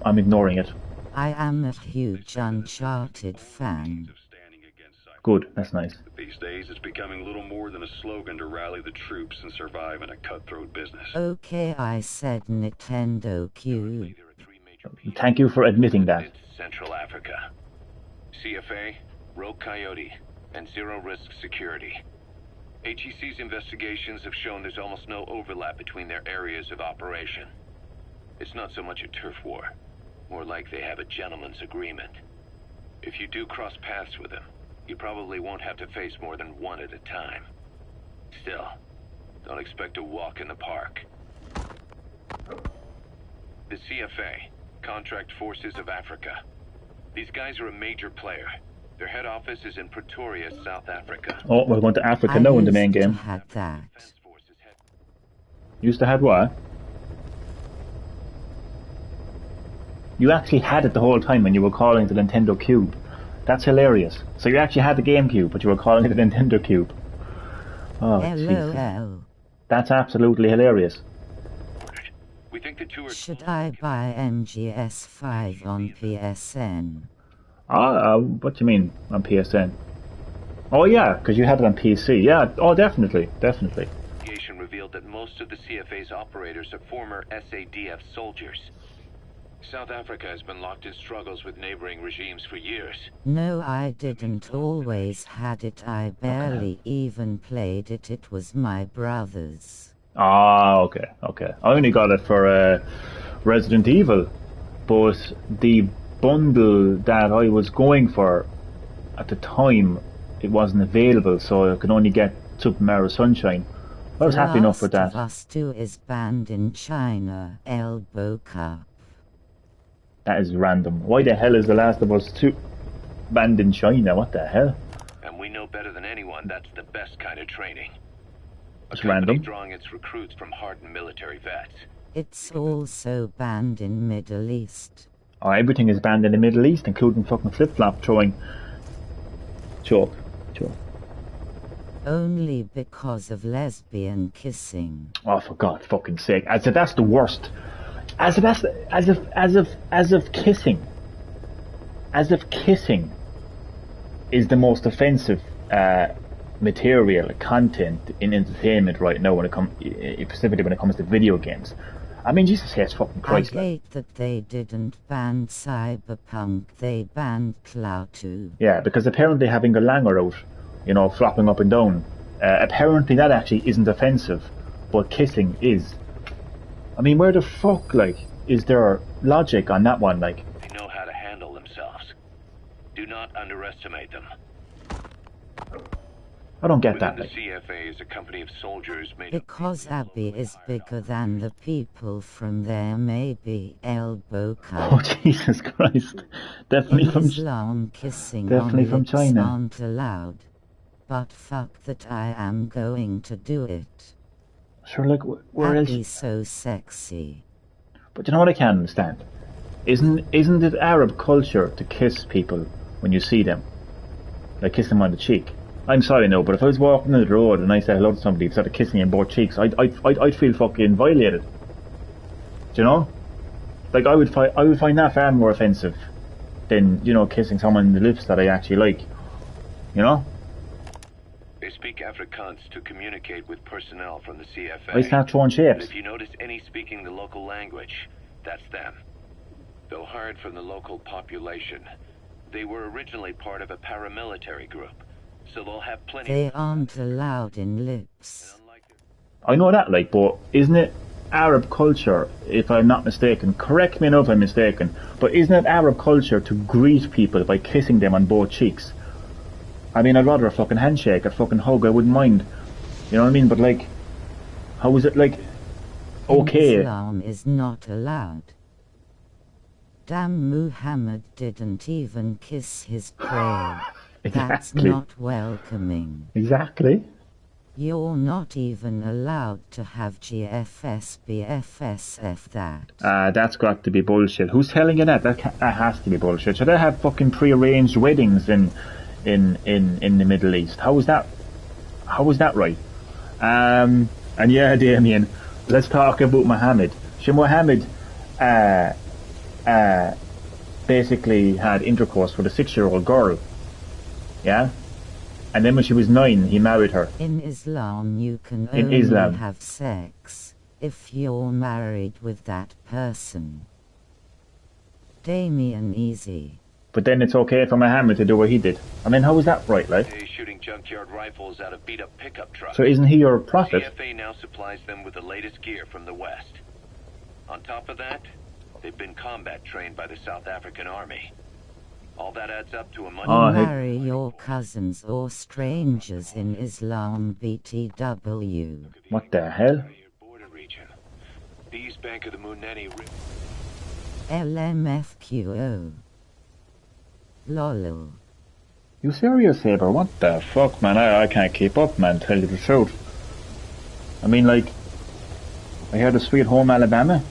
I'm ignoring it. I am a huge Uncharted fan. Good, that's nice. These days, it's becoming little more than a slogan to rally the troops and survive in a cutthroat business. Okay, I said Nintendo Cube. Thank you for admitting that. Central Africa. CFA, Rogue Coyote, and zero-risk security. HEC's investigations have shown there's almost no overlap between their areas of operation. It's not so much a turf war, more like they have a gentleman's agreement. If you do cross paths with them, you probably won't have to face more than one at a time. Still, don't expect a walk in the park. The CFA, Contract Forces of Africa. These guys are a major player. Their head office is in Pretoria, South Africa. Oh, we're going to Africa now in the main game. Had that. Used to have what? You actually had it the whole time when you were calling the Nintendo Cube. That's hilarious. So you actually had the GameCube, but you were calling it the Nintendo Cube. Oh, LOL. That's absolutely hilarious. We think the two are... Should I buy MGS5 on PSN? What do you mean on PSN? Oh yeah, because you had it on PC. Yeah, oh definitely. Investigation revealed that most of the CFA's operators are former SADF soldiers. South Africa has been locked in struggles with neighboring regimes for years. No, I didn't always had it. I barely even played it. It was my brother's. Ah, okay. I only got it for Resident Evil, but the bundle that I was going for at the time, it wasn't available, so I could only get Super Mario Sunshine. I was happy enough with that. Last of Us 2 is banned in China. Elbow Cup. That is random. Why the hell is The Last of Us 2 banned in China? What the hell? And we know better than anyone that's the best kind of training. It's random. Drawing its recruits from hardened military vets. It's also banned in Middle East. Oh, everything is banned in the Middle East, including fucking flip-flop throwing. Sure. Only because of lesbian kissing. Oh, for God's fucking sake! As if that's the worst. As if kissing is the most offensive material content in entertainment right now when it comes, specifically when it comes to video games. I mean, Jesus Christ, fucking Christ. I hate that they didn't ban Cyberpunk, they banned Cloud 2. Yeah, because apparently having a langer out, flopping up and down, apparently that actually isn't offensive, but kissing is. I mean, where the fuck, is there logic on that one, They know how to handle themselves. Do not underestimate them. I don't get that, The CFA is a company of soldiers made Because Abby is bigger than the people from there, maybe elbow cut. Oh, Jesus Christ. Definitely from Islam kissing definitely on from lips China. aren't allowed. But fuck that, I am going to do it. Sure, where else? Abby's so sexy. But you know what I can't understand? Isn't it Arab culture to kiss people when you see them? Like kiss them on the cheek? I'm sorry, no, but if I was walking down the road and I said hello to somebody instead of kissing in both cheeks, I'd feel fucking violated. Do you know? I would find that far more offensive than, kissing someone in the lips that I actually like. You know? They speak Afrikaans to communicate with personnel from the CFA. I start throwing shapes. If you notice any speaking the local language, that's them. Though hired from the local population, they were originally part of a paramilitary group, so they'll have plenty. They aren't allowed in lips. I know that, but isn't it Arab culture, if I'm not mistaken, correct me if I'm mistaken, but isn't it Arab culture to greet people by kissing them on both cheeks? I mean, I'd rather a fucking handshake, a fucking hug, I wouldn't mind. You know what I mean? But how is it okay? Islam is not allowed. Damn, Muhammad didn't even kiss his prey. That's Exactly. not welcoming. Exactly. You're not even allowed to have GFS, BFSF that. That's got to be bullshit. Who's telling you that? That has to be bullshit. Should they have fucking pre-arranged weddings in the Middle East? How is that right? And yeah, Damien, let's talk about Muhammad. Muhammad basically had intercourse with a 6-year-old girl. Yeah? And then when she was 9, he married her. In Islam, you can In only Islam. have sex if you're married with that person. Damien, easy. But then it's okay for Muhammad to do what he did. I mean, how is that right, Shooting junkyard rifles out of beat-up pickup trucks. So isn't he your prophet? CFA now supplies them with the latest gear from the West. On top of that, they've been combat trained by the South African Army. All that adds up to a much... Marry your cousins or strangers in Islam BTW. What the hell? border region. The east bank of the Muneni River. LMFQO. Lol. You serious, Saber? What the fuck, man? I can't keep up, man, tell you the truth. I mean, like, I heard of Sweet Home Alabama.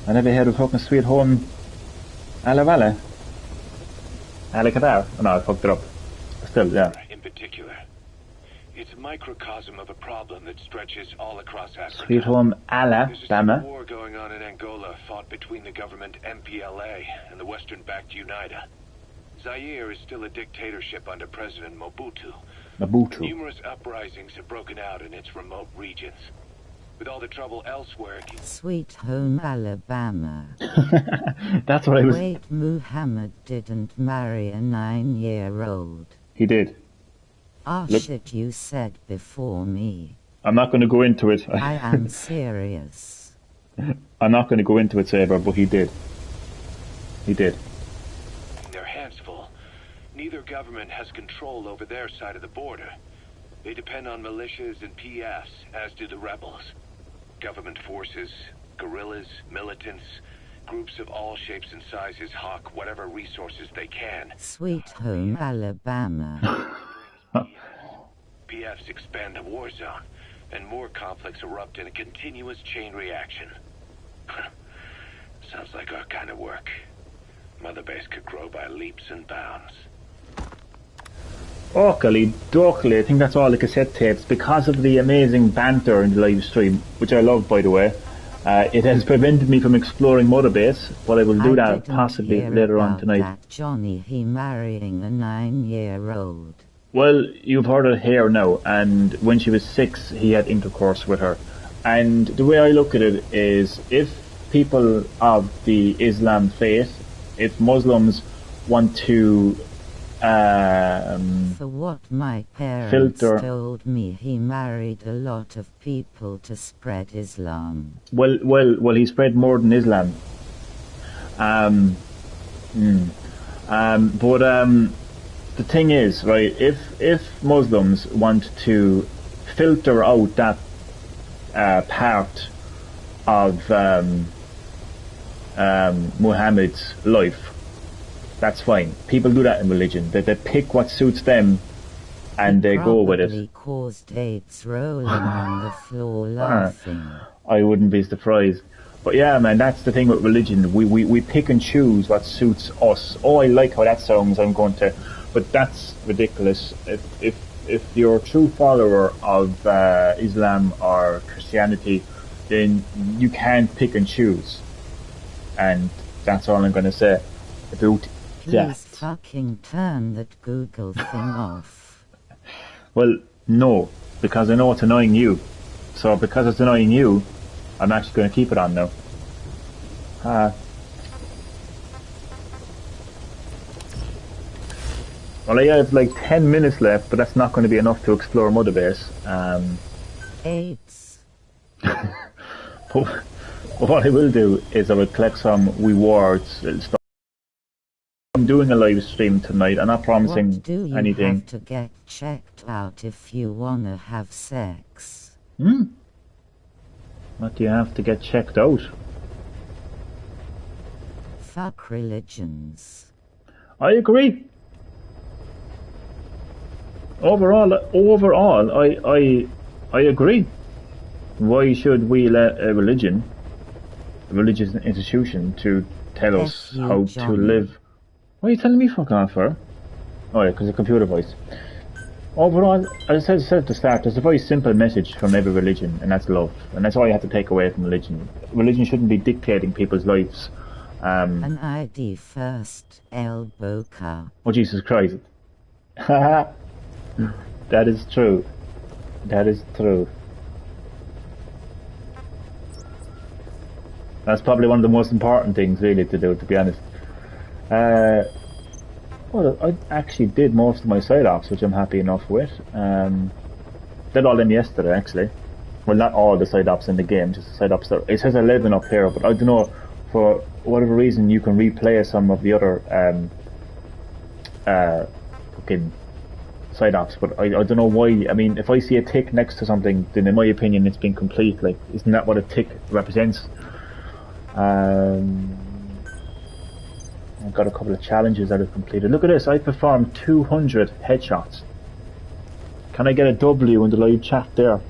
I never heard of fucking Sweet Home Alabama. Alacadar? Oh, no, I fucked it up. Still, yeah. In particular, it's a microcosm of a problem that stretches all across Africa. Sweet Home There's a Alabama. war going on in Angola, fought between the government MPLA and the Western-backed UNITA. Zaire is still a dictatorship under President Mobutu. Mobutu. Numerous uprisings have broken out in its remote regions. With all the trouble elsewhere, Sweet Home Alabama. That's what I was... Wait, Muhammad didn't marry a 9-year-old. He did. Ah, Look. shit, you said before me. I'm not going to go into it. I am serious. I'm not going to go into it, Saber, but he did. He did. their hands full. Neither government has control over their side of the border. They depend on militias and PFs, as do the rebels. Government forces, guerrillas, militants, groups of all shapes and sizes hawk whatever resources they can. Sweet Home Alabama. PFs expand the war zone, and more conflicts erupt in a continuous chain reaction. Sounds like our kind of work. Mother Base could grow by leaps and bounds. Oakley, Dorkley, I think that's all the cassette tapes, because of the amazing banter in the live stream, which I love, by the way. It has prevented me from exploring Mother Base, but I will do that possibly later on tonight. That Johnny, he marrying a 9-year-old. Well, you've heard it here now, and when she was 6, he had intercourse with her. And the way I look at it is, if people of the Islam faith, if Muslims want to For what my parents filter. told me, he married a lot of people to spread Islam. Well, he spread more than Islam. The thing is, right, if Muslims want to filter out that part of Muhammad's life, that's fine. People do that in religion. They pick what suits them and they go with Probably it. caused apes rolling on the floor laughing. I wouldn't be surprised. But yeah, man, that's the thing with religion. We pick and choose what suits us. Oh, I like how that sounds, I'm going to... But that's ridiculous. If you're a true follower of Islam or Christianity, then you can't pick and choose. And that's all I'm going to say about Please that. fucking turn that Google thing off. Well, no, because I know it's annoying you. So because it's annoying you, I'm actually going to keep it on now. Well, I have like 10 minutes left, but that's not going to be enough to explore Mother Base. Apes. What I will do is I will collect some rewards. I'm doing a live stream tonight. I'm not promising What do you anything. have to get checked out if you wanna have sex? What do you have to get checked out? Fuck religions. I agree. Overall, I agree. Why should we let a religious institution to tell us F you, how Johnny. to live? Why are you telling me fuck off for? Oh yeah, because of computer voice. Overall, as I said at the start, there's a very simple message from every religion, and that's love. And that's all you have to take away from religion. Religion shouldn't be dictating people's lives. An ID first, El Boca. Oh, Jesus Christ. That is true. That is true. That's probably one of the most important things, really, to do, to be honest. Well, I actually did most of my side ops, which I'm happy enough with. Did all them yesterday, actually. Well, not all the side ops in the game, just the side ops. It says 11 up here, but I don't know, for whatever reason, you can replay some of the other fucking side ops, but I don't know why. I mean, if I see a tick next to something, then in my opinion it's been complete. Like, isn't that what a tick represents? I've got a couple of challenges that I've completed. Look at this, I performed 200 headshots. Can I get a W in the live chat there?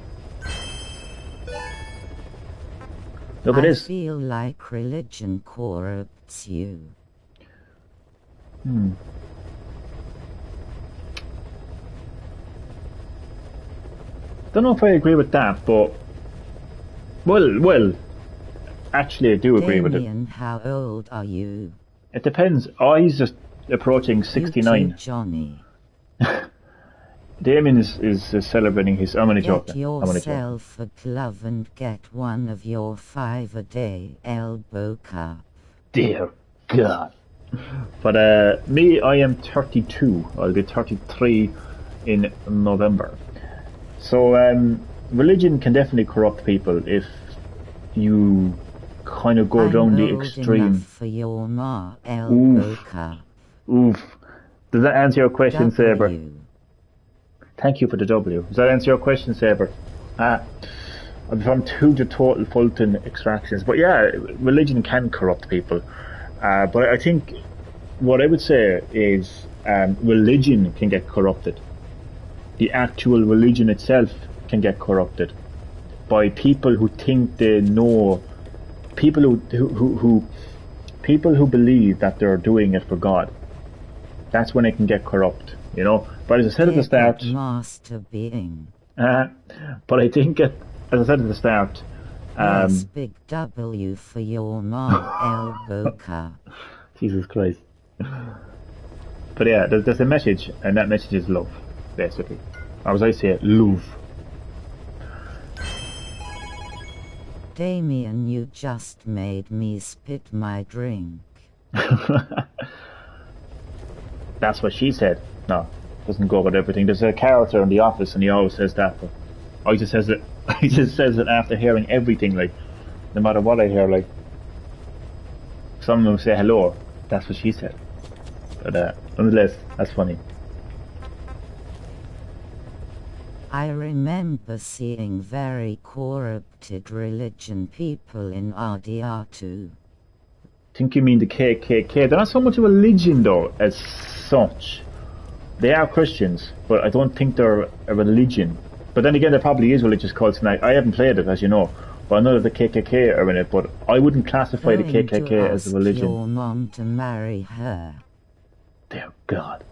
Look at this. I feel like religion corrupts you. Don't know if I agree with that, but well, actually I do agree with it. Damien, how old are you? It depends. Oh, he's just approaching 69. You too, Johnny. Damien is celebrating his... I'm only joking. Get yourself a glove and get one of your 5-a-day elbow cup. Dear God. But me, I am 32. I'll be 33 in November. So religion can definitely corrupt people if you kind of go down the extreme. Enough for your ma elbow cup. Oof. Does that answer your question, Saber? Thank you for the W. Does that answer your question, Saber? I've from 2 to total Fulton extractions. But yeah, religion can corrupt people. But I think what I would say is religion can get corrupted. The actual religion itself can get corrupted by people who think they know, people who believe that they're doing it for God. That's when it can get corrupt, you know. But as I said at the start, master being. But I think, as I said at the start, yes, big W for your ma elbow cup. Jesus Christ. But yeah, there's a message, and that message is love, basically. Or as I say it, love. Damien, you just made me spit my drink. That's what she said. No, doesn't go with everything. There's a character in The Office, and he always says that. But he just says it. He just says it after hearing everything. Like, no matter what I hear, like, someone will say hello. That's what she said. But nonetheless, that's funny. I remember seeing very corrupted religion people in RDR2. I think you mean the KKK. They're not so much a religion, though, as such. They are Christians, but I don't think they're a religion. But then again, there probably is religious cults, and I haven't played it, as you know. But I know that the KKK are in it, but I wouldn't classify the KKK as a religion. Your mom to marry her. Dear God.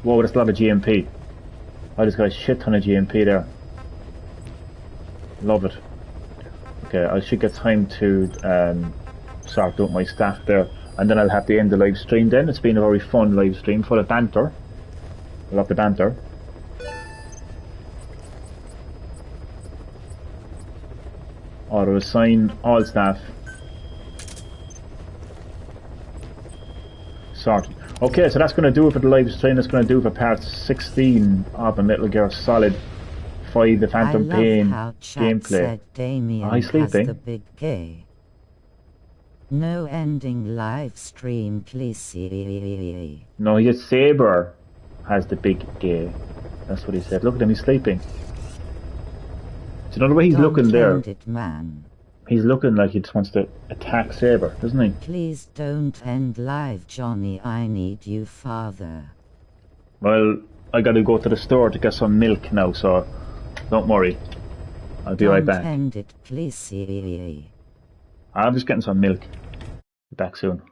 Whoa, that's a lot of GMP. I just got a shit ton of GMP there. Love it. Okay, I should get time to sort out my staff there, and then I'll have to end the live stream then. It's been a very fun live stream, full of banter. I love the banter. Auto assign all staff. Sorted. Okay, so that's going to do it for the live stream. That's going to do it for part 16 of the Metal Gear Solid 5 The Phantom Pain gameplay. Said Damien has the big gay. No ending live stream, please. No, he said Saber has the big gay. That's what he said. Look at him, he's sleeping. Do you know the way he's looking there? Man. He's looking like he just wants to attack Saber, doesn't he? Please don't end live, Johnny. I need you, father. Well, I gotta go to the store to get some milk now, so don't worry. I'll be right back. Don't end it, please. I'm just getting some milk. Be back soon.